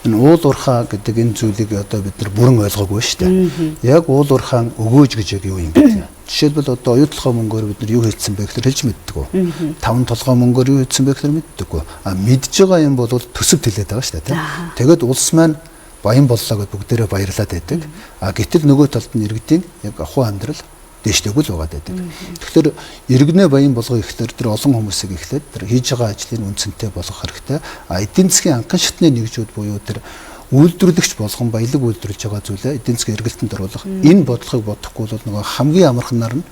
Энэ уул уурхай гэдэг энэ зүйлийг одоо бид нар бүрэн ойлгоогүй шүү дээ. Яг уул уурхай өгөөж гэж яг юу юм бэ? Жишээлбэл одоо оюутлогоо мөнгөөр бид нар юу хийсэн бэ гэхээр хэлж мэддэггүй. Таван толгой мөнгөөр юу хийсэн бэ гэхээр мэддэггүй. Мэдж байгаа юм бол төсөвт хэлээд байгаа шүү дээ. Тэгээд улс маань баян боллоо гэд бүгдээрээ баярлаад байдаг. Гэтэл нөгөө талд нь иргэдийн яг ахуй амьдрал дээштэйг л байгаа байдаг. Тэгэхээр иргэнэ баян болгох ихлээр тэр олон хүмүүсийг ихлээд тэр хийж байгаа ажлын үнцэнтэй болгох хэрэгтэй. Эдийн засгийн анхан шатны нэгжүүд буюу тэр үйлдвэрлэгч болгон баялаг үйлдвэрлэж байгаа зүйлээ эдийн засгийн эргэлтэнд оруулах энэ бодлогыг бодохгүй бол нөгөө хамгийн амархнаар нь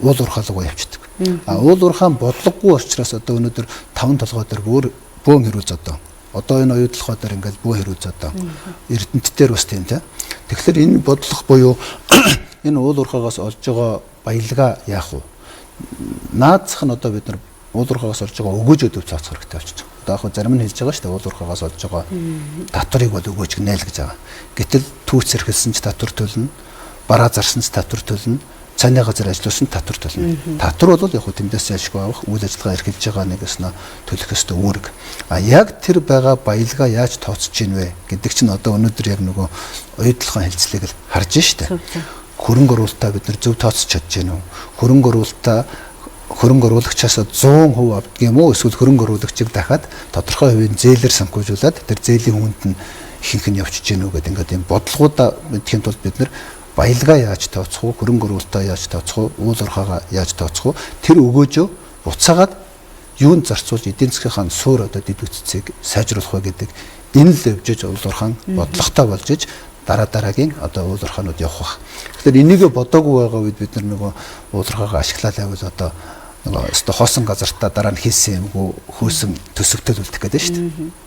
уул уурхай руу явчихдаг. Уул уурхай бодлогогүй учраас одоо өнөөдөр таван толгой дээр бөөн хэрүүз одоо энэ оюутлогоо дээр ингээд бөө хэрүүз эрдэмтдээр бас тийм тийм. Тэгэхээр энэ бодлого буюу энэ уул уурхайгаас олж байгаа баялгаа яах вэ? Наадсах нь одоо бид нар уул уурхайгаас олж байгаа өгөөжөд өв цаацах хэрэгтэй болчихсон. Одоо яг зарим нь хэлж байгаа шүү дээ уул уурхайгаас олж байгаа татварыг бол өгөөж гэнэ л гэж байгаа. Гэтэл түүц зэрхэлсэн ч татвар төлнө, бараа зарсан ч татвар төлнө, цааны газар ажилласан татвар төлнө. Татвар бол яг тэндээс ашиг авах үйл ажиллагаа эрхэлж байгаа нэгээс нь төлөх ёстой үүрэг. Яг тэр байгаа баялгаа яаж тооцож ийн вэ гэдэг чинь одоо өнөөдөр яг нөгөө оюутлогын хэлцлийг л харж штэ. Хөрөнгө оруулалтаа бид нар зөв тооцож чадж гэнэ үү? Хөрөнгө оруулалтаа хөрөнгө оруулагчаас 100% авдаг юм уу? Эсвэл хөрөнгө оруулагчийг дахиад тодорхой хувийн зээлээр санхүүжуулаад тэр зээлийн хүнд нь ихэнх нь явчихж гэнэ үү гэдэг ингээд юм бодлогуудаа мэдхийн тулд бид нар баялгаа яаж тооцох уу? Хөрөнгө оруулалтаа яаж тооцох уу? Уул уурхайгаа яаж тооцох уу? Тэр өгөөжөө буцаагаад юунд зарцуулж эдийн засгийнхаа суур одоо дэд үтцийг сайжруулах вэ гэдэг энэ л явж уул уурхай бодлоготой болж иж дараагийн одоо уул уурхайнууд явах баг. Тэгэхээр энийг бодоогүй байгаа үед бид нар нөгөө уул уурхайгаа ашиглалаа бол одоо нөгөө хоосон газартаа дараа нь хийсэн юмгүй хөөсөн төсөвтөл үлдэх гэдэг шүү дээ.